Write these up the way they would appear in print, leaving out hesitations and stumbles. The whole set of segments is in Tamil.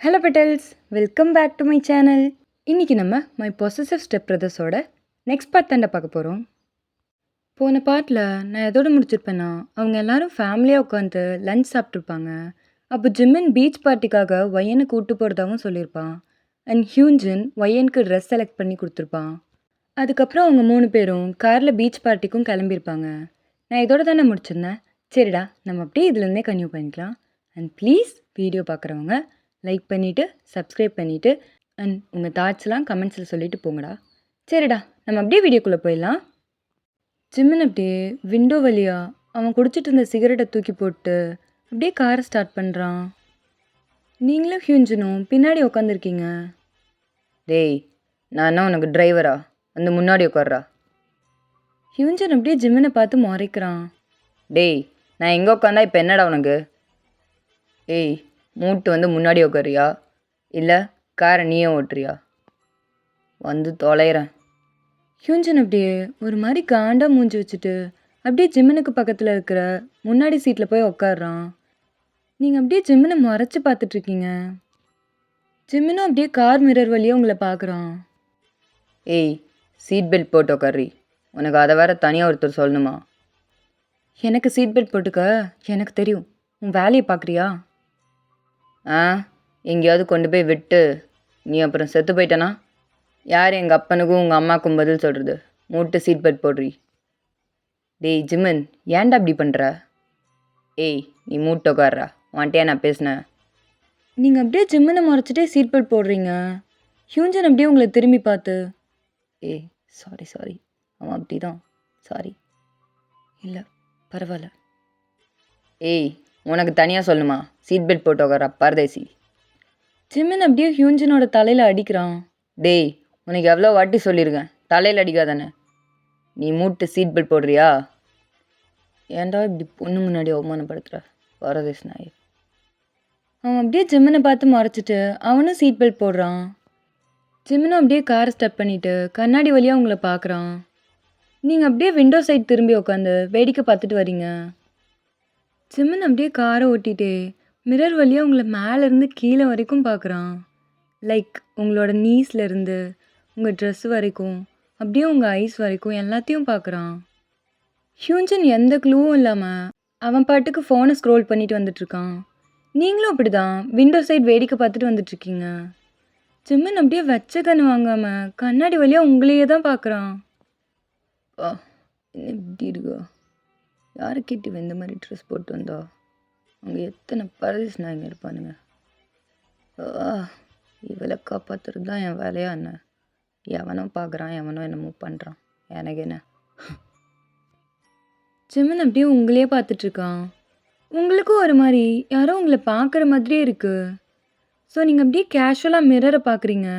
Hello petals, welcome back to my channel. இன்றைக்கி நம்ம மை பொசசிவ் ஸ்டெப் பிரதர்ஸோட நெக்ஸ்ட் பார்ட் தாண்டா பார்க்க போகிறோம். போன பார்ட்டில் நான் எதோட முடிச்சிருப்பேன்னா, அவங்க எல்லாரும் ஃபேமிலியாக உட்காந்து லஞ்ச் சாப்பிட்ருப்பாங்க. அப்போ ஜிம்மின் பீச் பார்ட்டிக்காக ஒய்யனை கூப்பிட்டு போகிறதாகவும் சொல்லியிருப்பான். அண்ட் ஹியூன்ஜின் ஒய்யனுக்கு ட்ரெஸ் செலக்ட் பண்ணி கொடுத்துருப்பான். அதுக்கப்புறம் அவங்க 3 பேரும் காரில் பீச் பார்ட்டிக்கும் கிளம்பியிருப்பாங்க. நான் இதோட தானே முடிச்சிருந்தேன். சரிடா, நம்ம அப்படியே இதுலேருந்தே கன்டினியூ பண்ணிக்கலாம். அண்ட் ப்ளீஸ் வீடியோ பார்க்குறவங்க லைக் பண்ணிவிட்டு சப்ஸ்கிரைப் பண்ணிவிட்டு அண்ட் உங்கள் தாட்ஸ்லாம் கமெண்ட்ஸில் சொல்லிவிட்டு போங்கடா. சரிடா, நம்ம அப்படியே வீடியோக்குள்ளே போயிடலாம். ஜிம்மின் அப்படியே விண்டோ வழியாக அவன் குடிச்சிட்டு இருந்த சிகரெட்டை தூக்கி போட்டு அப்படியே காரை ஸ்டார்ட் பண்ணுறான். நீங்களும் ஹியூன்ஜனும் பின்னாடி உட்காந்துருக்கீங்க. டேய், நான் என்ன உனக்கு டிரைவரா? வந்து முன்னாடி உட்கார்றா. ஹியூன்ஜன் அப்படியே ஜிம்மினை பார்த்து முறைக்கிறான். டேய், நான் எங்கே உட்காந்தா இப்போ என்னடா உனக்கு? ஏய், மூட்டு வந்து முன்னாடி உட்காரியா இல்லை காரை நீயே ஓட்டுறியா? வந்து தொலைகிறேன். ஹியூன்ஜன் அப்படியே ஒரு மாதிரி காண்டா மூஞ்சி வச்சுட்டு அப்படியே ஜிம்மினுக்கு பக்கத்தில் இருக்கிற முன்னாடி சீட்டில் போய் உட்காடுறான். நீங்கள் அப்படியே ஜிம்மினை மறைச்சி பார்த்துட்ருக்கீங்க. ஜிம்மினும் அப்படியே கார் மிரர் வழியாக உங்களை பார்க்குறான். ஏய், சீட் பெல்ட் போட்டு உட்காரி. உனக்கு அதை வேற தனியாக ஒருத்தர் சொல்லணுமா? எனக்கு சீட் பெல்ட் போட்டுக்க எனக்கு தெரியும். உன் வேலையை பார்க்குறியா? எங்கேயாவது கொண்டு போய் விட்டு நீ அப்புறம் செத்து போயிட்டனா யார் எங்கள் அப்பனுக்கும் உங்கள் அம்மாவுக்கும் பதில் சொல்கிறது? மூட்டு சீட் பெல்ட் போடுறி. டேய் ஜிம்மன், ஏன்டா அப்படி பண்ணுற? ஏய், நீ மூட்டு உட்கார்றா. வான்ட்டே நான் பேசினேன். நீங்கள் அப்படியே ஜிம்மினை மறைச்சிட்டே சீட் பெல்ட் போடுறீங்க. ஹியூன்ஜன் அப்படியே உங்களை திரும்பி பார்த்து, ஏய் சாரி அவன் அப்படி தான், சாரி. இல்லை பரவாயில்ல. ஏய், உனக்கு தனியாக சொல்லணுமா? சீட் பெல்ட் போட்டு உட்காரா பரதேசி. ஜிம்மின் அப்படியே ஹியூன்ஜனோட தலையில் அடிக்கிறான். டேய், உனக்கு எவ்வளோ வாட்டி சொல்லியிருக்கேன் தலையில் அடிக்காதானே. நீ மூட்டு சீட் பெல்ட் போடுறியா? ஏன்டா இப்படி பொண்ணு முன்னாடி அவமானப்படுத்துகிற பரதேசி நாய். அவன் அப்படியே ஜிம்மினை பார்த்து மறைச்சிட்டு அவனும் சீட் பெல்ட் போடுறான். ஜிம்மினும் அப்படியே காரை ஸ்டார்ட் பண்ணிவிட்டு கண்ணாடி வழியாக உங்களை பார்க்குறான். நீங்கள் அப்படியே விண்டோ சைட் திரும்பி உட்காந்து வேடிக்கை பார்த்துட்டு வரீங்க. ஜிம்மின் அப்படியே காரை ஓட்டிகிட்டே மிரர் வழியாக உங்களை மேலேருந்து கீழே வரைக்கும் பார்க்குறான். லைக் உங்களோட நீஸ்லேருந்து உங்கள் ட்ரெஸ் வரைக்கும் அப்படியே உங்கள் ஐஸ் வரைக்கும் எல்லாத்தையும் பார்க்குறான். ஹியூன்ஜன் எந்த க்ளூவும் இல்லாமல் அவன் பாட்டுக்கு ஃபோனை ஸ்க்ரோல் பண்ணிட்டு வந்துட்டுருக்கான். நீங்களும் அப்படி தான் விண்டோ சைட் வேடிக்கை பார்த்துட்டு வந்துட்டுருக்கீங்க. ஜிம்மின் அப்படியே வச்ச கண்ணு வாங்காமல் கண்ணாடி வழியாக உங்களையே தான் பார்க்குறான். என்ன இப்படி இருக்கா? யாரை கேட்டு இந்த மாதிரி ட்ரெஸ் போட்டு வந்தா? அங்கே எத்தனை பரதேசி நாய்ங்க இருப்பானுங்க. இவளை காப்பாற்றுறது தான் என் வேலையா என்ன? எவனோ பார்க்குறான், எவனோ என்னமோ பண்ணுறான், எனக்கு என்ன? ஜிம்மின் அப்படியே உங்களையே பார்த்துட்ருக்கான். உங்களுக்கும் ஒரு மாதிரி யாரோ உங்களை பார்க்குற மாதிரியே இருக்குது. ஸோ நீங்கள் அப்படியே கேஷுவலாக மிரரை பார்க்குறீங்க.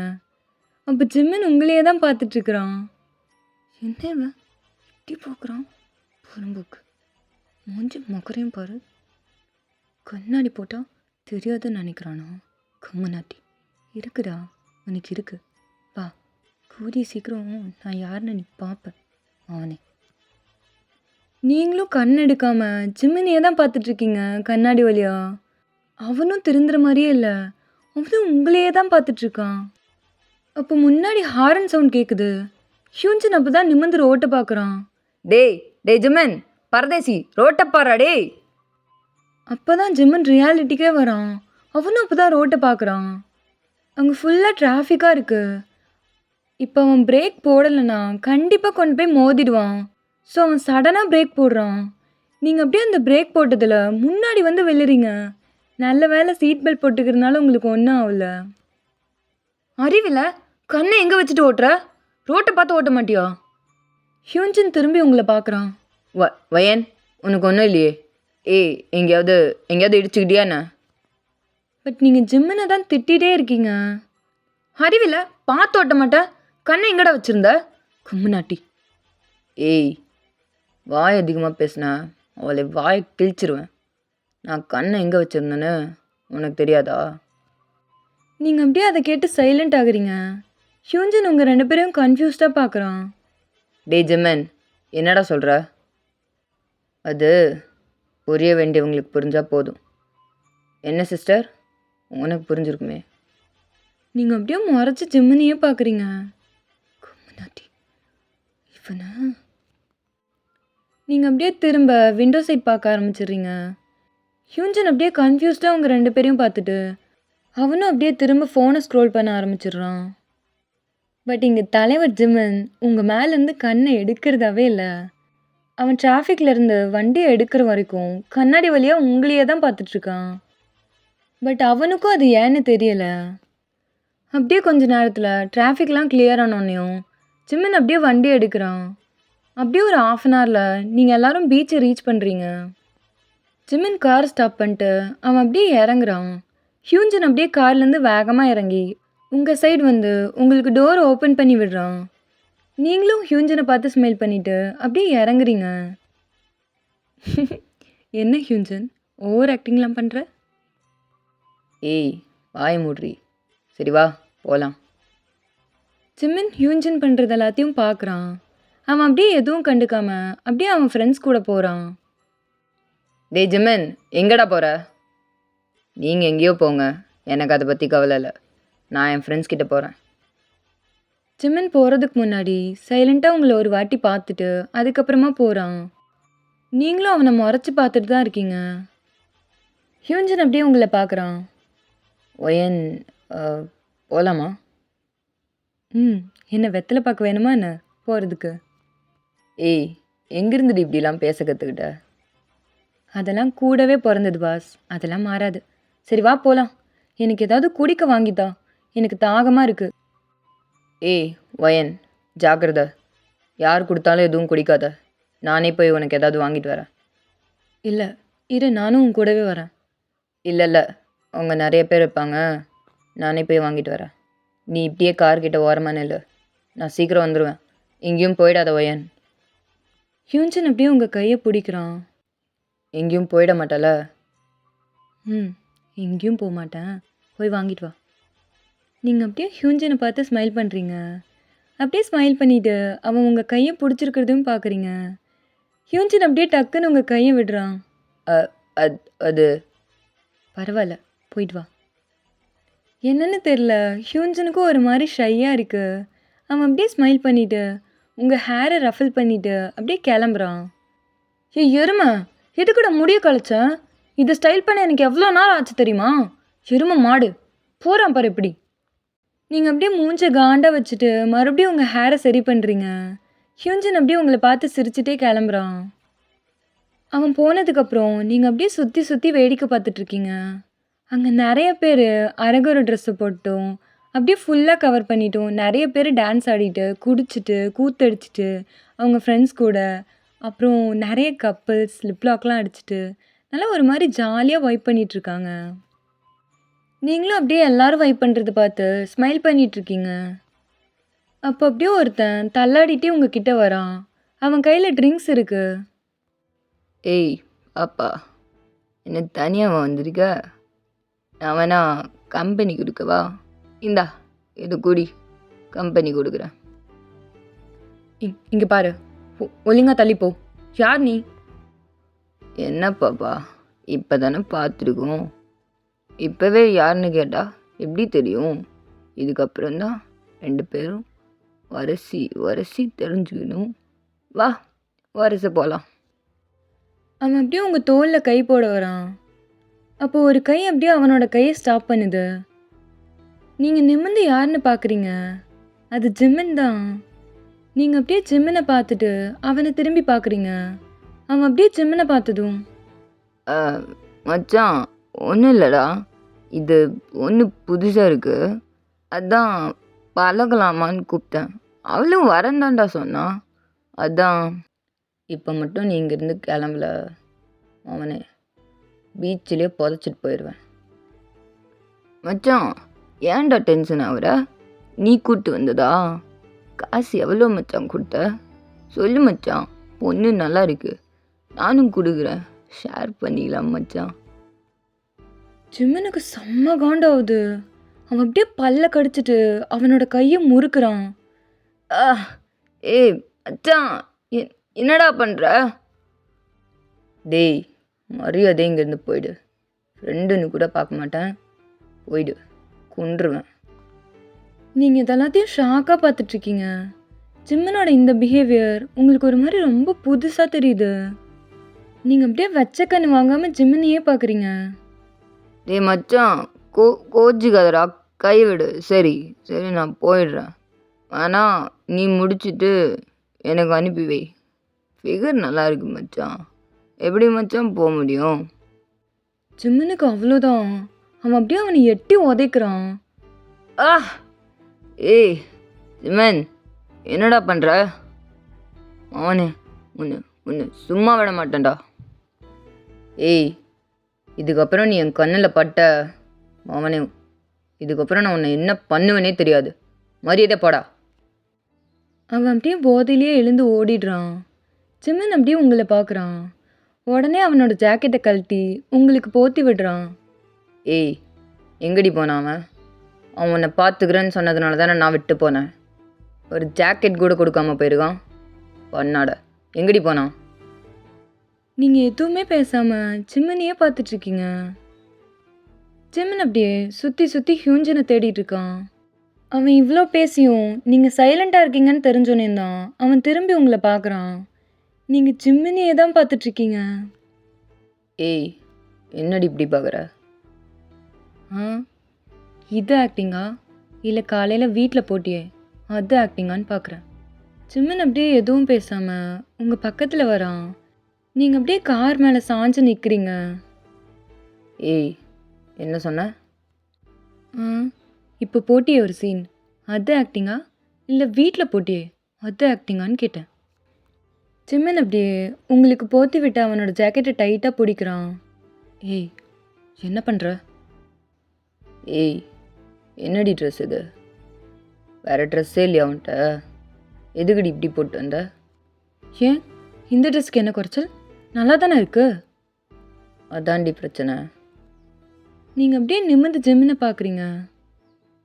அப்போ ஜிம்மின் உங்களையே தான் பார்த்துட்ருக்குறான். என்ன இப்படி பார்க்குறான்? புறம்போக்கு மூஞ்சி மொக்கரையும் பாரு. கண்ணாடி போட்டால் தெரியாதுன்னு நினைக்கிறானோ? கம்மநாட்டி இருக்குடா, உனக்கு இருக்கு. வா, கூடிய சீக்கிரம் நான் யாருன்னு நீ பார்ப்பேன். அவனே நீங்களும் கண் எடுக்காமல் ஜிம்மினையே தான் பார்த்துட்ருக்கீங்க கண்ணாடி வழியா. அவனும் திருந்துற மாதிரியே இல்லை, அவனும் உங்களையே தான் பார்த்துட்ருக்கான். அப்போ முன்னாடி ஹாரன் சவுண்ட் கேட்குது. ஹியூன்ஜன் அப்போ தான் நிமிர்ந்து ரோட்டை பார்க்குறான். டேய் ஜிம்மன், பரதேசி ரோட்டை பாரா டேய். அப்போ தான் ஜிம்மன் ரியாலிட்டிக்கே வரான். அவனும் அப்போ தான் ரோட்டை பார்க்குறான். அங்கே ஃபுல்லாக டிராஃபிக்காக இருக்குது. இப்போ அவன் பிரேக் போடலைன்னா கண்டிப்பாக கொண்டு போய் மோதிடுவான். ஸோ அவன் சடனாக பிரேக் போடுறான். நீங்கள் அப்படியே அந்த பிரேக் போட்டதில் முன்னாடி வந்து விழுறீங்க. நல்ல வேலை சீட் பெல்ட் போட்டுக்கிறதுனால உங்களுக்கு ஒன்றும் ஆகல. அறிவில்லை, கண்ணை எங்கே வச்சுட்டு ஓட்டுற? ரோட்டை பார்த்து ஓட்ட மாட்டியா? ஹியூன்ஜன் திரும்பி உங்களை பார்க்குறான். வயன், உனக்கு ஒன்றும் இல்லையே. ஏய், எங்கேயாவது இடிச்சுக்கிட்டியா என்ன? பட் நீங்கள் ஜிம்மினை தான் திட்டிகிட்டே இருக்கீங்க. அறிவில்லை, பார்த்து ஓட்ட மாட்டேன். கண்ணை எங்கடா வச்சுருந்த? கும்முநாட்டி. ஏய், வாய் அதிகமாக பேசினா அவளை வாயை கிழிச்சிருவேன். நான் கண்ணை எங்கே வச்சுருந்தேன்னு உனக்கு தெரியாதா? நீங்கள் அப்படியே அதை கேட்டு சைலண்ட் ஆகுறீங்க. ஹியூன்ஜன் உங்கள் 2 பேரையும் கன்ஃபியூஸ்டாக பார்க்குறான். டேய் ஜிம்மன், என்னடா சொல்கிற? அது புரிய வேண்டியவங்களுக்கு புரிஞ்சால் போதும். என்ன சிஸ்டர், உனக்கு புரிஞ்சிருக்குமே. நீங்கள் அப்படியே முறைச்சி ஜிம்முனையே பார்க்குறீங்க. கும்முனாட்டி இவனை நீங்கள் அப்படியே திரும்ப விண்டோ சைட் பார்க்க ஆரம்பிச்சிடுறீங்க. ஹியூஞ்சன் அப்படியே கன்ஃபியூஸ்டாக அவங்க 2 பேரையும் பார்த்துட்டு அவனும் அப்படியே திரும்ப ஃபோனை ஸ்க்ரோல் பண்ண ஆரம்பிச்சிடுறான். பட் இங்கே தலைவர் ஜிம்மன் உங்கள் மேலேருந்து கண்ணை எடுக்கிறதாவே இல்லை. அவன் டிராஃபிக்கில் இருந்து வண்டியை எடுக்கிற வரைக்கும் கண்ணாடி வழியாக உங்களையே தான் பார்த்துட்ருக்கான். பட் அவனுக்கும் அது ஏன்னு தெரியலை. அப்படியே கொஞ்ச நேரத்தில் டிராஃபிக்லாம் கிளியர் ஆனோன்னையும் ஜிம்மன் அப்படியே வண்டி எடுக்கிறான். அப்படியே ஒரு 1/2 அன் ஹவரில் நீங்கள் எல்லோரும் பீச்சை ரீச் பண்ணுறீங்க. ஜிம்மன் கார் ஸ்டாப் பண்ணிட்டு அவன் அப்படியே இறங்குறான். ஹியூஞ்சன் அப்படியே கார்லேருந்து வேகமாக இறங்கி உங்கள் சைடு வந்து உங்களுக்கு டோர் ஓப்பன் பண்ணி விடுறான். நீங்களும் ஹியூஞ்சனை பார்த்து ஸ்மைல் பண்ணிவிட்டு அப்படியே இறங்குறீங்க. என்ன ஹியூஞ்சன் ஓவர் ஆக்டிங்லாம் பண்ணுற? ஏய் வாய மூட்ரி. சரி வா போகலாம். ஜிம்மன் ஹியூஞ்சன் பண்ணுறது எல்லாத்தையும் பார்க்குறான். அவன் அப்படியே எதுவும் கண்டுக்காம அப்படியே அவன் ஃப்ரெண்ட்ஸ் கூட போகிறான். டேய் ஜிம்மன், எங்கடா போகிற? நீங்கள் எங்கேயோ போங்க, எனக்கு அதை பற்றி கவலை இல்லை. நான் என் ஃப்ரெண்ட்ஸ் கிட்ட போகிறேன். ஜிம்மன் போகிறதுக்கு முன்னாடி சைலண்ட்டாக உங்களை ஒரு வாட்டி பார்த்துட்டு அதுக்கப்புறமா போகிறான். நீங்களும் அவனை முறைச்சி பார்த்துட்டு தான் இருக்கீங்க. ஹியூஞ்சன் அப்படியே உங்களை பார்க்குறான். ஒயன் போகலாமா? என்ன வெத்தலை பார்க்க வேணுமா என்ன போகிறதுக்கு? ஏய் எங்கேருந்துடி இப்படிலாம் பேச கற்றுக்கிட்ட? அதெல்லாம் கூடவே பிறந்தது பாஸ், அதெல்லாம் மாறாது. சரி வா போகலாம். எனக்கு ஏதாவது குடிக்க வாங்கித்தா, எனக்கு தாகமாக இருக்குது. ஏய் ஒயன் ஜாக்கிரதை, யார் கொடுத்தாலும் எதுவும் குடிக்காத. நானே போய் உனக்கு ஏதாவது வாங்கிட்டு வரேன். இல்லை இரு, நானும் உன் கூடவே வரேன். இல்லை இல்லை, அவங்க நிறைய பேர் இருப்பாங்க, நானே போய் வாங்கிட்டு வரேன். நீ இப்படியே கார்கிட்ட ஓரமான இல்லை, நான் சீக்கிரம் வந்துடுவேன். எங்கேயும் போயிடாத ஒயன். ஹியூஞ்சன் அப்படியே உங்கள் கையை பிடிக்கிறான். எங்கேயும் போயிட மாட்டால? எங்கேயும் போக மாட்டேன், போய் வாங்கிட்டு வா. நீங்கள் அப்படியே ஹியூஞ்சனை பார்த்து ஸ்மைல் பண்ணுறீங்க. அப்படியே ஸ்மைல் பண்ணிவிட்டு அவன் உங்கள் கையை பிடிச்சிருக்கிறதையும் பார்க்குறீங்க. ஹியூஞ்சன் அப்படியே டக்குன்னு உங்கள் கையை விடுறான். அது பரவாயில்ல, போயிட்டு வா. என்னன்னு தெரில, ஹியூஞ்சனுக்கும் ஒரு மாதிரி ஷையாக இருக்குது. அவன் அப்படியே ஸ்மைல் பண்ணிவிட்டு உங்கள் ஹேரை ரஃபில் பண்ணிவிட்டு அப்படியே கிளம்புறான். எருமை, எதுக்கூட முடிய கழிச்சேன்? இதை ஸ்டைல் பண்ண எனக்கு எவ்வளோ நாள் ஆச்சு தெரியுமா? எருமை மாடு போகிறான் பாரு எப்படி. நீங்கள் அப்படியே மூஞ்ச காண்டா வச்சுட்டு மறுபடியும் உங்கள் ஹேரை சரி பண்ணுறீங்க. ஹியூஞ்சன் அப்படியே உங்களை பார்த்து சிரிச்சிட்டே கிளம்புறான். அவன் போனதுக்கப்புறம் நீங்கள் அப்படியே சுற்றி சுற்றி வேடிக்கை பார்த்துட்ருக்கீங்க. அங்கே நிறைய பேர் அரகுர ட்ரெஸ்ஸை போட்டும் அப்படியே ஃபுல்லாக கவர் பண்ணிட்டோம். நிறைய பேர் டான்ஸ் ஆடிட்டு குடிச்சிட்டு கூத்தடிச்சிட்டு அவங்க ஃப்ரெண்ட்ஸ் கூட, அப்புறம் நிறைய கப்பிள்ஸ் லிப்லாக்லாம் அடிச்சிட்டு நல்லா ஒரு மாதிரி ஜாலியாக வைப் பண்ணிகிட்ருக்காங்க. நீங்களும் அப்படியே எல்லாரும் வைப் பண்ணுறதை பார்த்து ஸ்மைல் பண்ணிகிட்ருக்கீங்க. அப்போ அப்படியே ஒருத்தன் தள்ளாடிட்டே உங்கள் கிட்டே வரான். அவன் கையில் ட்ரிங்க்ஸ் இருக்குது. ஏய் பாப்பா, என்ன தனியாக வந்திருக்க? நான் வேணா கம்பெனி கொடுக்கவா? இந்தா இது குடி, கம்பெனி கொடுக்குறேன். இங்கே பாரு, ஒழுங்கா தள்ளிப்போ. யார் நீ? என்ன பாப்பா, இப்போ தானே பார்த்துருக்கோம். இப்போவே யாருன்னு கேட்டா எப்படி தெரியும்? இதுக்கப்புறம்தான் 2 பேரும் வரசி தெரிஞ்சுக்கணும். வா வரச போகலாம். அவன் அப்படியே உங்கள் தோளில் கை போட வரான். அப்போது ஒரு கை அப்படியே அவனோட கையை ஸ்டாப் பண்ணுது. நீங்கள் நிமிர்ந்து யாருன்னு பார்க்குறீங்க? அது ஜிம்மன் தான். நீங்கள் அப்படியே ஜிம்மனை பார்த்துட்டு அவனை திரும்பி பார்க்குறீங்க. அவன் அப்படியே ஜிம்மனை பார்த்ததும், மச்சான் ஒன்றும் இல்லைடா, இது ஒன்று புதுசாக இருக்குது, அதான் பழகலாமான்னு கூப்பிட்டேன். அவளும் வரந்தாண்டா சொன்னா, அதான். இப்போ மட்டும் நீ இங்கேருந்து கிளம்பல அவனே பீச்சிலே புதைச்சிட்டு போயிடுவேன். மச்சான் ஏன்டா டென்ஷன் ஆகுற? நீ கூப்பிட்டு வந்ததா? காசு எவ்வளோ மச்சான் கொடுத்த? சொல்லு மச்சான், பொண்ணு நல்லா இருக்கு, நானும் கொடுக்குறேன், ஷேர் பண்ணிக்கலாம் மச்சான். ஜிம்மனுக்கு செம்ம காண்டாகுது. அவன் அப்படியே பல்ல கடிச்சிட்டு அவனோட கையை முறுக்குறான். ஏய் மச்சான், என்னடா பண்ணுற? டேய் மரியாதை இங்கேருந்து போயிடு. ஃப்ரெண்டுன்னு கூட பார்க்க மாட்டேன், போயிடு, கொன்றுவேன். நீங்கள் இதெல்லாத்தையும் ஷாக்காக பார்த்துட்ருக்கீங்க. ஜிம்மனோட இந்த பிஹேவியர் உங்களுக்கு ஒரு மாதிரி ரொம்ப புதுசாக தெரியுது. நீங்கள் அப்படியே வச்ச கண்ணு வாங்காமல் ஜிம்மனையே பார்க்குறீங்க. டேய் மச்சான், கோச்சிக்காதடா, கைவிடு. சரி சரி, நான் போயிடுறேன். ஆனால் நீ முடிச்சிட்டு எனக்கு அனுப்பி வை. ஃபிகர் நல்லா இருக்கு மச்சான். எப்படி மச்சான் போக முடியும்? ஜிம்மனுக்கு அவ்வளோதான். அவன் அப்படியே அவனை எட்டி உதைக்கிறான். ஆ ஏய் ஜிமன், என்னடா பண்ணுற? அவனே உன்னை உன்னை சும்மா விட மாட்டேன்டா. ஏய், இதுக்கப்புறம் நீ என் கண்ணில் பட்ட அவனே, இதுக்கப்புறம் நான் உன்னை என்ன பண்ணுவேனே தெரியாது. மரியாதை போடா. அவன் அப்படியே போதையிலேயே எழுந்து ஓடிடுறான். ஜிம்மன் அப்படியே உங்களை பார்க்குறான். உடனே அவனோட ஜாக்கெட்டை கழட்டி உங்களுக்கு போத்தி விடுறான். ஏய், எங்கடி போனான் அவன்? அவன் உன்னை பார்த்துக்கிறேன்னு சொன்னதுனால தானே நான் விட்டு போனேன். ஒரு ஜாக்கெட் கூட கொடுக்காம போயிருக்கான். பண்ணாட, எங்கடி போனான்? நீங்கள் எதுவுமே பேசாமல் ஜிம்மனையே பார்த்துட்ருக்கீங்க. ஜிம்மன் அப்படியே சுற்றி சுற்றி ஹியூஞ்சனை தேடிட்டு இருக்கான். அவன் இவ்வளோ பேசியும் நீங்கள் சைலண்ட்டாக இருக்கீங்கன்னு தெரிஞ்சோன்னே தான் அவன் திரும்பி உங்களை பார்க்குறான். நீங்கள் ஜிம்மனையே தான் பார்த்துட்ருக்கீங்க. ஏய், என்னடி இப்படி பார்க்குற? ஆ, இது ஆக்டிங்கா இல்லை காலையில் வீட்டில் போட்டியே அது ஆக்டிங்கான்னு பார்க்குறேன். ஜிம்மன் அப்படியே எதுவும் பேசாமல் உங்கள் பக்கத்தில் வரான். நீங்கள் அப்படியே கார் மேலே சாஞ்சு நிற்கிறீங்க. ஏய், என்ன சொன்ன? ஆ, இப்போ போட்டியே ஒரு சீன் அது ஆக்டிங்கா இல்லை வீட்டில் போட்டியே அது ஆக்டிங்கான்னு கேட்டேன். ஜிம்மன் அப்படியே உங்களுக்கு போத்தி விட்டு அவனோட ஜாக்கெட்டை டைட்டாக பிடிக்கிறான். ஏய், என்ன பண்ணுற? ஏய், என்னடி ட்ரெஸ் இது? வேறு ட்ரெஸ்ஸே இல்லையா அவன்கிட்ட? எதுக்குடி இப்படி போட்டு வந்த? ஏன் இந்த ட்ரெஸ்க்கு என்ன குறைச்சல்? நல்லா தானே இருக்கு. அதான்டி பிரச்சனை. நீங்கள் அப்படியே நிமிர்ந்து ஜிம்மனை பார்க்குறீங்க.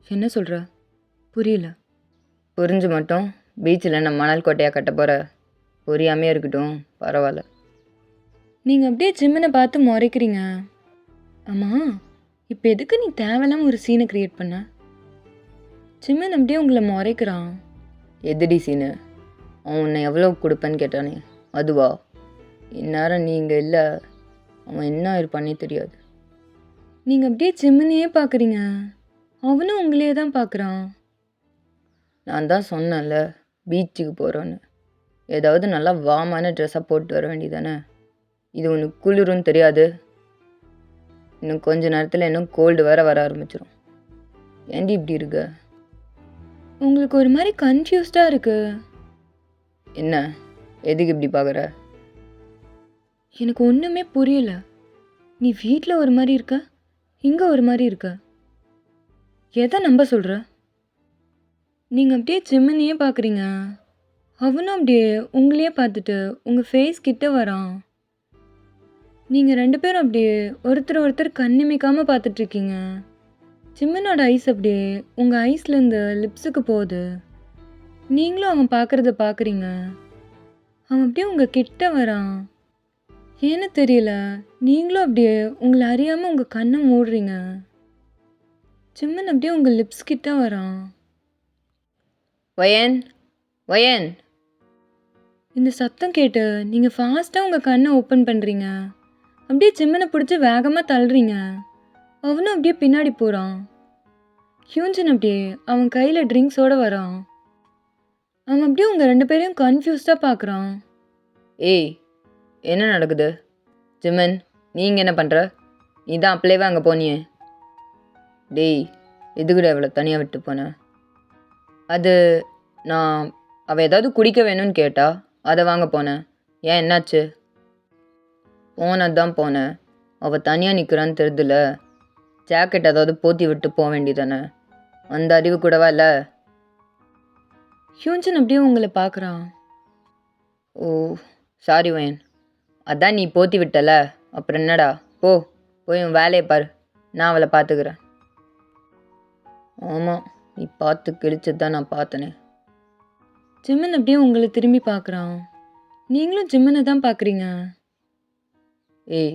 என்ன சொல்கிற? புரியல. புரிஞ்சு மட்டும் பீச்சில் நம்ம மணல் கோட்டையாக கட்ட போகிற. புரியாமே இருக்கட்டும், பரவாயில்ல. நீங்கள் அப்படியே ஜிம்மனை பார்த்து முறைக்கிறீங்க. ஆமாம், இப்போ எதுக்கு நீ தேவையில்லாமல் ஒரு சீனை க்ரியேட் பண்ண? ஜிம்மன் அப்படியே உங்களை முறைக்கிறான். எதுடி சீனு? அவன் உன்னை எவ்வளோ கொடுப்பேன்னு கேட்டானே அதுவா? இந்நேரம் நீங்கள் இல்லை, அவன் என்ன இருப்பானே தெரியாது. நீங்கள் அப்படியே ஜிம்மனையே பார்க்குறீங்க. அவனும் உங்களையே தான் பார்க்குறான். நான் தான் சொன்னேன்ல, பீச்சுக்கு போகிறோன்னு. ஏதாவது நல்லா வாமான ட்ரெஸ்ஸாக போட்டு வர வேண்டியதானே? இது உனக்கு குளிருன்னு தெரியாது. இன்னும் கொஞ்ச நேரத்தில் இன்னும் கோல்டு வேற வர ஆரம்பிச்சிடும். ஏன்டி இப்படி இருக்க? உங்களுக்கு ஒரு மாதிரி கன்ஃபியூஸ்டாக இருக்கு. என்ன, எதுக்கு இப்படி பார்க்குற? எனக்கு ஒன்றுமே புரியல. நீ வீட்டில் ஒரு மாதிரி இருக்க, இங்கே ஒரு மாதிரி இருக்க. எதை நம்ப சொல்கிற? நீங்கள் அப்படியே ஜிம்மனையே பார்க்குறீங்க. அவனும் அப்படியே உங்களையே பார்த்துட்டு உங்கள் ஃபேஸ் கிட்ட வரான். நீங்கள் ரெண்டு பேரும் அப்படியே ஒருத்தர் ஒருத்தர் கண்ணிமைக்காமல் பார்த்துட்ருக்கீங்க. ஜிம்மனோட ஐஸ் அப்படியே உங்கள் ஐஸ்லேருந்து லிப்ஸுக்கு போகுது. நீங்களும் அவன் பார்க்குறத பார்க்குறீங்க. அவன் அப்படியே உங்கள் கிட்ட வரான். ஏன்னு தெரியல, நீங்களும் அப்படியே உங்களை அறியாமல் உங்கள் கண்ணை மூடுறீங்க. ஜிம்மன் அப்படியே உங்கள் லிப்ஸ் கிட்ட வரான். வயன், வயன். இந்த சத்தம் கேட்டு நீங்கள் ஃபாஸ்ட்டாக உங்கள் கண்ணை ஓப்பன் பண்ணுறீங்க. அப்படியே ஜிம்மனை பிடிச்சி வேகமாக தள்ளுறீங்க. அவனும் அப்படியே பின்னாடி போகிறான். ஹியூஞ்சன் அப்படியே அவன் கையில் ட்ரிங்க்ஸோடு வரான். அவன் அப்படியே உங்கள் ரெண்டு பேரையும் கன்ஃபியூஸ்டாக பார்க்குறான். ஏய், என்ன நடக்குது? ஜிம்மன், நீங்கள் என்ன பண்ணுற? நீ தான் அப்பளேவே அங்கே போனியே. டேய், எதுக்குடா இவ்வளோ தனியாக விட்டு போனேன்? அது நான் அவள் ஏதாவது குடிக்க வேணும்னு கேட்டா அதை வாங்க போனேன். ஏன், என்னாச்சு? போனது தான் போனேன். அவள் தனியாக நிற்கிறான்னு தெரியுதுல, ஜாக்கெட் ஏதாவது போத்தி விட்டு போக வேண்டியதானே? அந்த அறிவு கூடவா இல்லை? ஹியூஞ்சன் அப்படியே உங்களை பார்க்குறான். ஓ சாரி வயன், அதான் நீ போத்தி விட்டல, அப்புறம் என்னடா? போய் உன் வேலையை பாரு, நான் அவளை பார்த்துக்கிறேன். ஆமாம், நீ பார்த்து கிழிச்சது தான் நான் பார்த்தனே. ஜிம்மன் அப்படியே உங்களை திரும்பி பார்க்குறான். நீங்களும் ஜிம்மனை தான் பார்க்குறீங்க. ஏய்,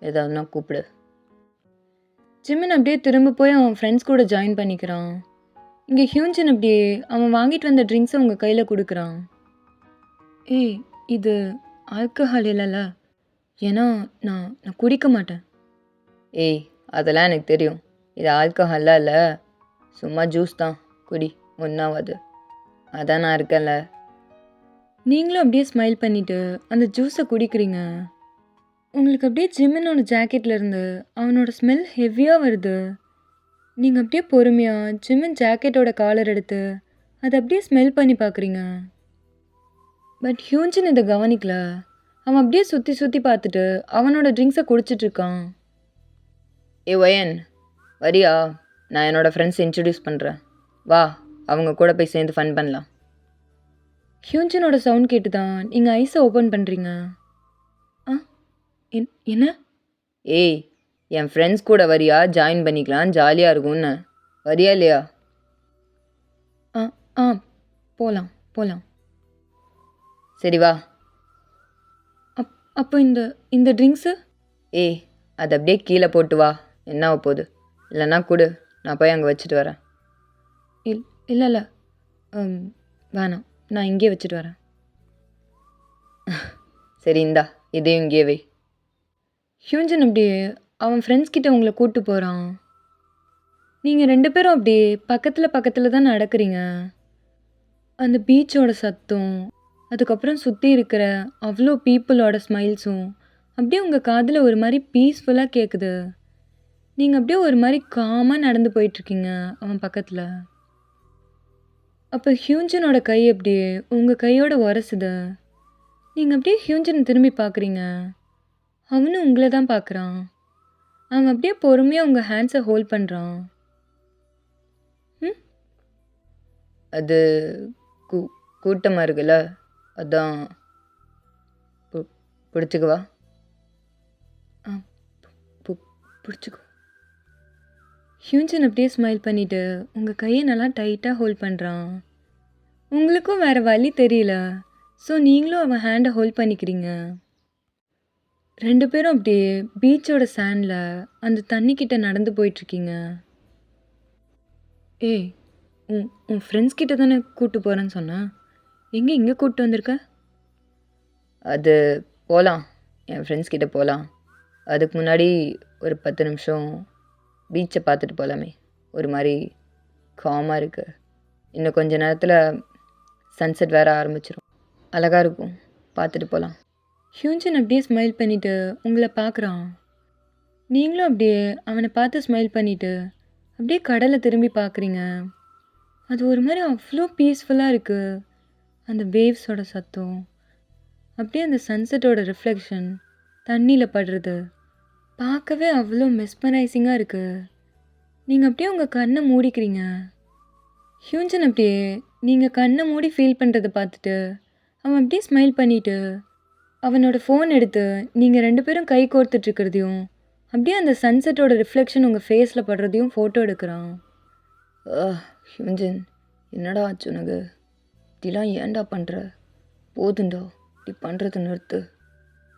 ஏதாவதுனா கூப்பிடு. ஜிமின் அப்படியே திரும்ப போய் அவன் ஃப்ரெண்ட்ஸ் கூட ஜாயின் பண்ணிக்கிறான். இங்கே ஹியூன்ஜின் அப்படியே அவன் வாங்கிட்டு வந்த ட்ரிங்க்ஸை உங்கள் கையில் கொடுக்குறான். ஏய், இது ஆல்கஹால் இல்லைல்ல? ஏன்னா நான் நான் குடிக்க மாட்டேன். ஏய், அதெல்லாம் எனக்கு தெரியும். இது ஆல்கஹால்லாம் இல்லை, சும்மா ஜூஸ் தான். குடி, ஒன்றாவது. அதான் நான் இருக்கேன்ல. நீங்களும் அப்படியே ஸ்மைல் பண்ணிவிட்டு அந்த ஜூஸை குடிக்கிறீங்க. உங்களுக்கு அப்படியே ஜிமினோட ஜாக்கெட்டில் இருந்து அவனோட ஸ்மெல் ஹெவியாக வருது. நீங்கள் அப்படியே பொறுமையாக ஜிமின் ஜாக்கெட்டோட காலர் எடுத்து அதை அப்படியே ஸ்மெல் பண்ணி பார்க்குறீங்க. பட் ஹியூன்ஜின் இதை கவனிக்கல. அவன் அப்படியே சுற்றி சுற்றி பார்த்துட்டு அவனோட ட்ரிங்க்ஸை குடிச்சிட்ருக்கான். ஏ ஒயன், வரியா? நான் என்னோடய ஃப்ரெண்ட்ஸ் இன்ட்ரடியூஸ் பண்ணுறேன். வா, அவங்க கூட போய் சேர்ந்து ஃபன் பண்ணலாம். ஹியூன்ஜினோட சவுண்ட் கேட்டு தான் நீங்கள் ஐஸை ஓப்பன் பண்ணுறீங்க. ஆ, என்ன? ஏய், என் ஃப்ரெண்ட்ஸ் கூட வரியா? ஜாயின் பண்ணிக்கலாம், ஜாலியாக இருக்கும்னு. வரியா இல்லையா? ஆ ஆ போகலாம் போகலாம். சரி வா. அப்போ இந்த இந்த ட்ரிங்க்ஸு? ஏய், அதை அப்படியே கீழே போட்டு வா. என்ன ஆக போகுது? இல்லைன்னா கொடு, நான் போய் அங்கே வச்சுட்டு வரேன். இல்லை இல்லை, வேணாம், நான் இங்கேயே வச்சுட்டு வரேன். சரி, இந்தா, இதையும் இங்கே வை. ஹியூன்ஜின் அப்படியே அவன் ஃப்ரெண்ட்ஸ் கிட்ட உங்களை கூப்பிட்டு போகிறான். நீங்கள் 2 பேரும் அப்படியே பக்கத்தில் பக்கத்தில் தான் நடக்கிறீங்க. அந்த பீச்சோட சத்தம், அதுக்கப்புறம் சுற்றி இருக்கிற அவ்வளோ பீப்புளோட ஸ்மைல்ஸும் அப்படியே உங்கள் காதில் ஒரு மாதிரி பீஸ்ஃபுல்லாக கேட்குது. நீங்கள் அப்படியே ஒரு மாதிரி காமாக நடந்து போயிட்டுருக்கீங்க அவன் பக்கத்தில். அப்போ ஹியூன்ஜினோட கை அப்படியே உங்கள் கையோட உரசுது. நீங்கள் அப்படியே ஹியூன்ஜினை திரும்பி பார்க்குறீங்க. அவனும் உங்களை தான் பார்க்குறான். அவன் அப்படியே பொறுமையாக உங்கள் ஹேண்ட்ஸை ஹோல்ட் பண்ணுறான். அது கூட்டமாக இருக்குல்ல, அதான். பிடிச்சிக்குவா? ஆ, பிடிச்சிக்கோ. ஹியூன்ஜின் அப்படியே ஸ்மைல் பண்ணிவிட்டு உங்கள் கையை நல்லா டைட்டாக ஹோல்ட் பண்ணுறான். உங்களுக்கும் வேறு வழி தெரியல, ஸோ நீங்களும் அவன் ஹேண்டை ஹோல்ட் பண்ணிக்கிறீங்க. 2 பேரும் அப்படியே பீச்சோட சாண்டில் அந்த தண்ணிக்கிட்ட நடந்து போயிட்டுருக்கீங்க. ஏய், உன் ஃப்ரெண்ட்ஸ் கிட்ட தானே கூப்பிட்டு போகிறேன்னு சொன்னேன், எங்கே இங்கே கூப்பிட்டு வந்திருக்க? அது போகலாம், என் ஃப்ரெண்ட்ஸ் கிட்ட போகலாம். அதுக்கு முன்னாடி ஒரு 10 நிமிஷம் பீச்சை பார்த்துட்டு போகலாமே. ஒரு மாதிரி காமாக இருக்குது. இன்னும் கொஞ்ச நேரத்தில் சன்செட் வேறு ஆரம்பிச்சிடும். அழகாக இருக்கும், பார்த்துட்டு போகலாம். ஹியூன்ஜின் அப்படியே ஸ்மைல் பண்ணிவிட்டு உங்களை பார்க்குறான். நீங்களும் அப்படியே அவனை பார்த்து ஸ்மைல் பண்ணிவிட்டு அப்படியே கடலை திரும்பி பார்க்குறீங்க. அது ஒரு மாதிரி அவ்வளோ பீஸ்ஃபுல்லாக இருக்குது. அந்த வேவ்ஸோட சத்தம், அப்படியே அந்த சன்செட்டோட ரிஃப்ளெக்ஷன் தண்ணியில் படுறது பார்க்கவே அவ்வளோ மெஸ்மரைசிங்காக இருக்குது. நீங்கள் அப்படியே உங்கள் கண்ணை மூடிக்கிறீங்க. ஹியூன்ஜின் அப்படியே நீங்கள் கண்ணை மூடி ஃபீல் பண்ணுறதை பார்த்துட்டு அவன் அப்படியே ஸ்மைல் பண்ணிவிட்டு அவனோட ஃபோன் எடுத்து நீங்கள் 2 பேரும் கை கோர்த்துட்ருக்கிறதையும் அப்படியே அந்த சன்செட்டோட ரிஃப்ளெக்ஷன் உங்கள் ஃபேஸில் படுறதையும் ஃபோட்டோ எடுக்கிறான். ஹியூன்ஜின், என்னடா ஆச்சு உனக்கு? இப்படிலாம் ஏன்டா பண்ணுற? போதுண்டா, இப்படி பண்ணுறது நிறுத்து.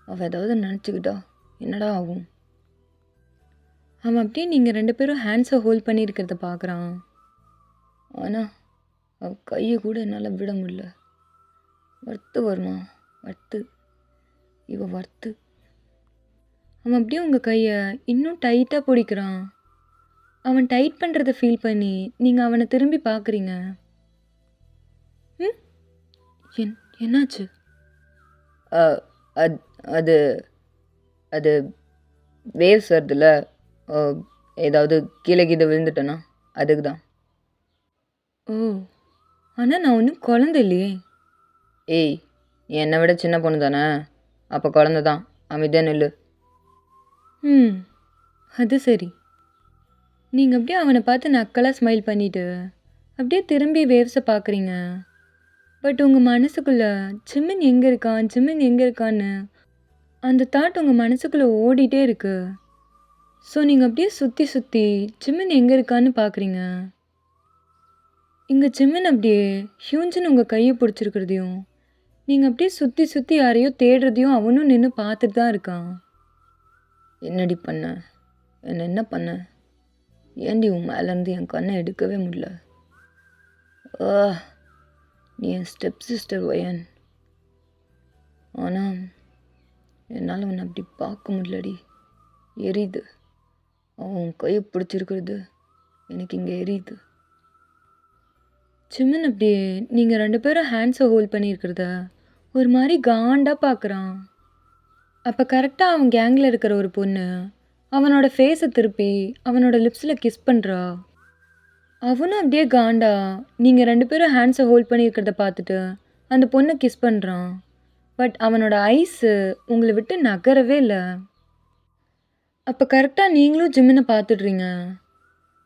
அவள் ஏதாவது நினச்சிக்கிட்டா என்னடா ஆகும்? அவன் அப்படியே நீங்கள் 2 பேரும் ஹேண்ட்ஸை ஹோல்ட் பண்ணியிருக்கிறத பார்க்குறான். ஆனால் அவள் கையை கூட என்னால் விட முடியல. வர்த்து வருமா, வர்த்து, இவ வர்த்து. அவன் அப்படியே உங்கள் கையை இன்னும் டைட்டாக பிடிக்கிறான். அவன் டைட் பண்ணுறதை ஃபீல் பண்ணி நீங்கள் அவனை திரும்பி பார்க்குறீங்க. என்னாச்சு? அது அது வேவ்ஸ் வருதுல்ல, ஏதாவது கீழே கீழே விழுந்துட்டேனா, அதுக்கு தான். ஓ, ஆனால் நான் ஒன்றும் குழந்தை இல்லையே. ஏய், நீ என்னை விட சின்ன பொண்ணு தானே, அப்போ குழந்த தான். அமைதியாக நில்லு. அது சரி. நீங்கள் அப்படியே அவனை பார்த்து நக்கலாக ஸ்மைல் பண்ணிவிட்டு அப்படியே திரும்பி வேவ்ஸை பார்க்குறீங்க. பட் உங்கள் மனசுக்குள்ளே ஜிமின் எங்கே இருக்கான், ஜிமின் எங்கே இருக்கான்னு அந்த தாட் உங்கள் மனசுக்குள்ளே ஓடிட்டே இருக்கு. ஸோ நீங்கள் அப்படியே சுற்றி சுற்றி ஜிமின் எங்கே இருக்கான்னு பார்க்குறீங்க. இங்கே ஜிமின் அப்படியே ஹியூன்ஜின் உங்கள் கையை பிடிச்சிருக்கிறதையும் நீங்கள் அப்படியே சுற்றி சுற்றி யாரையோ தேடுறதையும் அவனும் நின்று பார்த்துட்டு தான் இருக்கான். என்னடி பண்ண? என்ன பண்ண? ஏன்டி உன் மேலேருந்து என் கண்ணை எடுக்கவே முடியல. ஆ, நீ என் ஸ்டெப் சிஸ்டர் ஒயன். ஆனால் என்னால் உன்னை அப்படி பார்க்க முடியலடி. எரியுது. அவன் கையை பிடிச்சிருக்கிறது எனக்கு இங்கே எரியுது. சிம்மன் அப்படியே நீங்கள் 2 பேரும் ஹேண்ட்ஸை ஹோல்ட் பண்ணியிருக்கிறத ஒரு மாதிரி காண்டாக பார்க்குறான். அப்போ கரெக்டாக அவன் கேங்கில் இருக்கிற ஒரு பொண்ணு அவனோட ஃபேஸை திருப்பி அவனோட லிப்ஸில் கிஸ் பண்ணுறா. அவனும் அப்படியே காண்டா நீங்கள் 2 பேரும் ஹேண்ட்ஸை ஹோல்ட் பண்ணியிருக்கிறத பார்த்துட்டு அந்த பொண்ணை கிஸ் பண்ணுறான். பட் அவனோட ஐஸு உங்களை விட்டு நகரவே இல்லை. அப்போ கரெக்டாக நீங்களும் ஜிம்மினை பார்த்துடுறீங்க.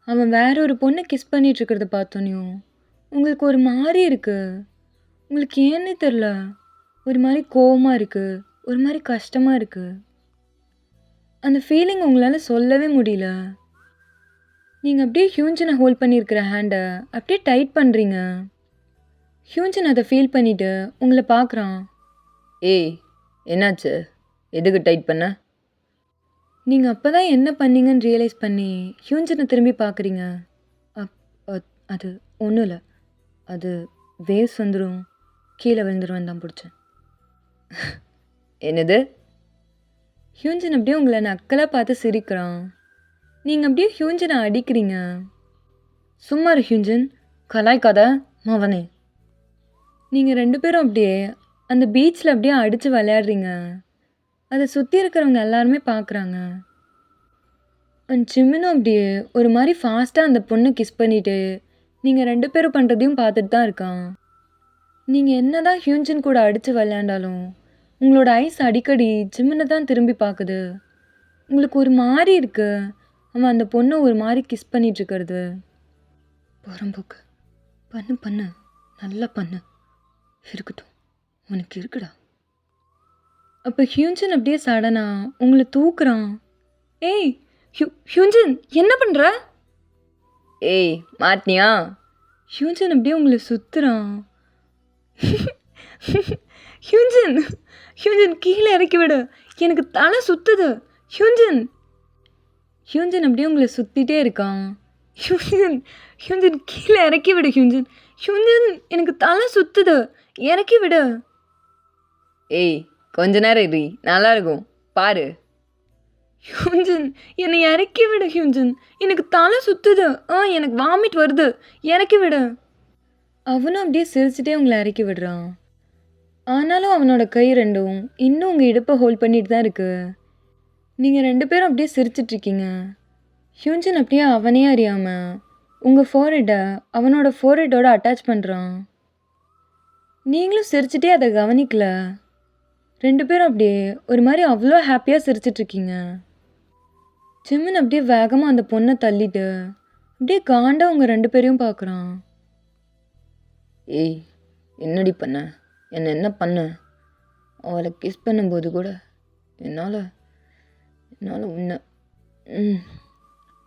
அவன் வேற ஒரு பொண்ணை கிஸ் பண்ணிகிட்ருக்கிறத பார்த்தோன்னையும் உங்களுக்கு ஒரு மாதிரி இருக்குது. உங்களுக்கு ஏன்னே தெரில, ஒரு மாதிரி கோவமாக இருக்குது, ஒரு மாதிரி கஷ்டமாக இருக்குது. அந்த ஃபீலிங் உங்களால் சொல்லவே முடியல. நீங்கள் அப்படியே ஹியூஞ்சனை ஹோல்ட் பண்ணியிருக்கிற ஹேண்டை அப்படியே டைட் பண்ணுறீங்க. ஹியூஞ்சன் அதை ஃபீல் பண்ணிவிட்டு உங்களை பார்க்குறான். ஏய், என்னாச்சு? எதுக்கு டைட் பண்ண? நீங்கள் அப்போ தான் என்ன பண்ணீங்கன்னு ரியலைஸ் பண்ணி ஹியூஞ்சனை திரும்பி பார்க்குறீங்க. அது ஒன்றும் இல்லை, அது வேவ்ஸ் வந்துடும், கீழே விழுந்துருவேன் தான் பிடிச்சேன். என்னது? ஹியூஞ்சன் அப்படியே உங்களை நக்கலாக பார்த்து சிரிக்கிறான். நீங்கள் அப்படியே ஹியூஞ்சனை அடிக்கிறீங்க. சும்மா இரு ஹியூஞ்சன், கலாய்க்காத மவனே. நீங்கள் 2 பேரும் அப்படியே அந்த பீச்சில் அப்படியே அடித்து விளையாடுறீங்க. அதை சுற்றி இருக்கிறவங்க எல்லாருமே பார்க்குறாங்க. அண்ட் சிம்மினும் அப்படியே ஒரு மாதிரி ஃபாஸ்ட்டாக அந்த பொண்ணை கிஸ் பண்ணிவிட்டு நீங்கள் 2 பேரும் பண்ணுறதையும் பார்த்துட்டு தான் இருக்கான். நீங்கள் என்ன தான் ஹியூஞ்சன் கூட அடித்து விளையாண்டாலும் உங்களோட ஐஸ் அடிக்கடி ஜிம்மினை தான் திரும்பி பார்க்குது. உங்களுக்கு ஒரு மாதிரி இருக்கு அவன் அந்த பொண்ணை ஒரு மாதிரி கிஸ் பண்ணிகிட்ருக்கிறது. புறம்போக்கு பண்ணு பண்ணு, நல்லா பண்ணு, இருக்கட்டும், உனக்கு இருக்குடா. அப்போ ஹியூஞ்சன் அப்படியே சடனாக உங்களை தூக்குறான். ஏய் ஹியூஞ்சன், என்ன பண்ணுற? ஏய், மாட்டினியா? ஹியூஞ்சன் அப்படியே உங்களை சுற்றுறான். ஹியூஞ்சன் ஹியூஞ்சன் கீழே இறக்கி விடு, எனக்கு தலை சுற்றுது. ஹியூஞ்சன் ஹியூஞ்சன் அப்படியே உங்களை சுற்றிட்டே இருக்கான். ஹியூஞ்சன் ஹியூஞ்சன் கீழே இறக்கி விடு. ஹியூஞ்சன் ஹியூஞ்சன் எனக்கு தலை சுற்றுது, இறக்கி விடு. ஏய், கொஞ்ச நேரம் இரு, நல்லா இருக்கும் பாரு. ஹியூஞ்சன் என்னை இறக்கி விடு. ஹியூஞ்சன் எனக்கு தலை சுற்றுது, எனக்கு வாமிட் வருது, இறக்கி விடு. அவனும் அப்படியே சிரிச்சுட்டே உங்களை இறக்கி விடுறான். ஆனாலும் அவனோட கை ரெண்டும் இன்னும் உங்கள் இடுப்பை ஹோல்ட் பண்ணிட்டு தான் இருக்குது. நீங்கள் 2 பேரும் அப்படியே சிரிச்சிட்ருக்கீங்க. ஹியூஞ்சன் அப்படியே அவனே அறியாமல் உங்கள் ஃபோர்ஹெட்டை அவனோட ஃபோர்ஹெட்டோட அட்டாச் பண்ணுறான். நீங்களும் சிரிச்சிட்டே அதை கவனிக்கல. 2 பேரும் அப்படியே ஒரு மாதிரி அவ்வளோ ஹாப்பியாக சிரிச்சிட்ருக்கீங்க. ஜிம்மின் அப்படியே வேகமாக அந்த பொண்ணை தள்ளிட்டு அப்படியே காண்டா உங்கள் 2 பேரையும் பார்க்குறான். ஏய், என்னடி பண்ண? என்ன பண்ண? அவளை கிஸ் பண்ணும்போது கூட என்னால் உன்னை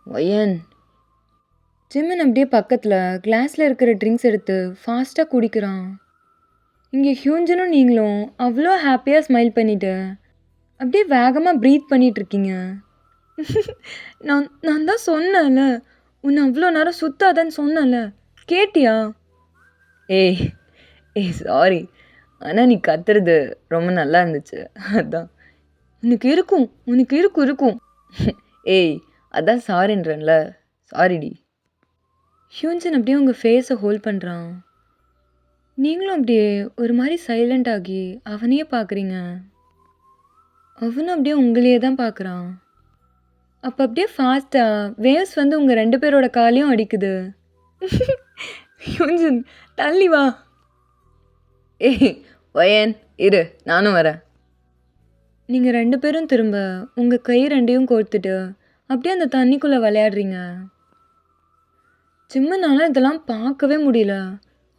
ஒயன். ஜிம்மின் அப்படியே பக்கத்தில் கிளாஸில் இருக்கிற ட்ரிங்க்ஸ் எடுத்து ஃபாஸ்ட்டாக குடிக்கிறான். இங்கே ஹியூஞ்சனும் நீங்களும் அவ்வளோ ஹாப்பியாக ஸ்மைல் பண்ணிவிட்டு அப்படியே வேகமாக ப்ரீத் பண்ணிகிட்ருக்கீங்க. நான் தான் சொன்னேன்ல, உன்னை அவ்வளோ நேரம் சுத்தாதன்னு சொன்னேன்ல, கேட்டியா? ஏய் ஏய் சாரி, ஆனால் நீ கத்துறது ரொம்ப நல்லா இருந்துச்சு, அதான். உனக்கு இருக்கும். ஏய், அதான் சாரின்றேன்ல, சாரிடி. ஹியூஞ்சன் அப்படியே உங்கள் ஃபேஸை ஹோல்ட் பண்ணுறான். நீங்களும் அப்படியே ஒரு மாதிரி சைலண்ட் ஆகி அவனையே பார்க்குறீங்க. அவனும் அப்படியே உங்களையே தான் பார்க்குறான். அப்போ அப்படியே ஃபாஸ்ட்டாக வேவ்ஸ் வந்து உங்கள் 2 பேரோட காலையும் அடிக்குது. ஹியூஞ்சன் தள்ளி வா. ஏய் ஒயன், இரு, நானும் வரேன். நீங்கள் 2 பேரும் திரும்ப உங்கள் கை 2ஐயும் கோர்த்துட்டு அப்படியே அந்த தண்ணிக்குள்ளே விளையாடுறீங்க. ஜிம்மனால இதெல்லாம் பார்க்கவே முடியல.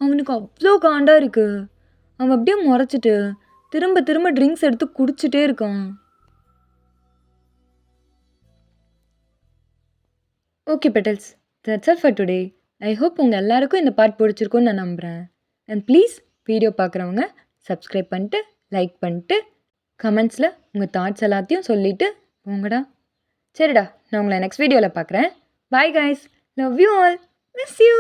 அவனுக்கு அவ்வளோ காண்டாக இருக்குது. அவன் அப்படியே முறைச்சிட்டு திரும்ப திரும்ப ட்ரிங்க்ஸ் எடுத்து குடிச்சிட்டே இருக்கான். Okay petals, that's all for today. I hope உங்கள் எல்லாருக்கும் இந்த பார்ட் பிடிச்சிருக்குன்னு நான் நம்புகிறேன். அண்ட் ப்ளீஸ் வீடியோ பார்க்குறவங்க சப்ஸ்கிரைப் பண்ணிட்டு, லைக் பண்ணிட்டு, கமெண்ட்ஸில் உங்கள் தாட்ஸ் எல்லாத்தையும் சொல்லிவிட்டு போங்கடா. சரிடா, நான் உங்களை நெக்ஸ்ட் வீடியோவில் பார்க்குறேன். பாய் guys. Love you all. Miss you.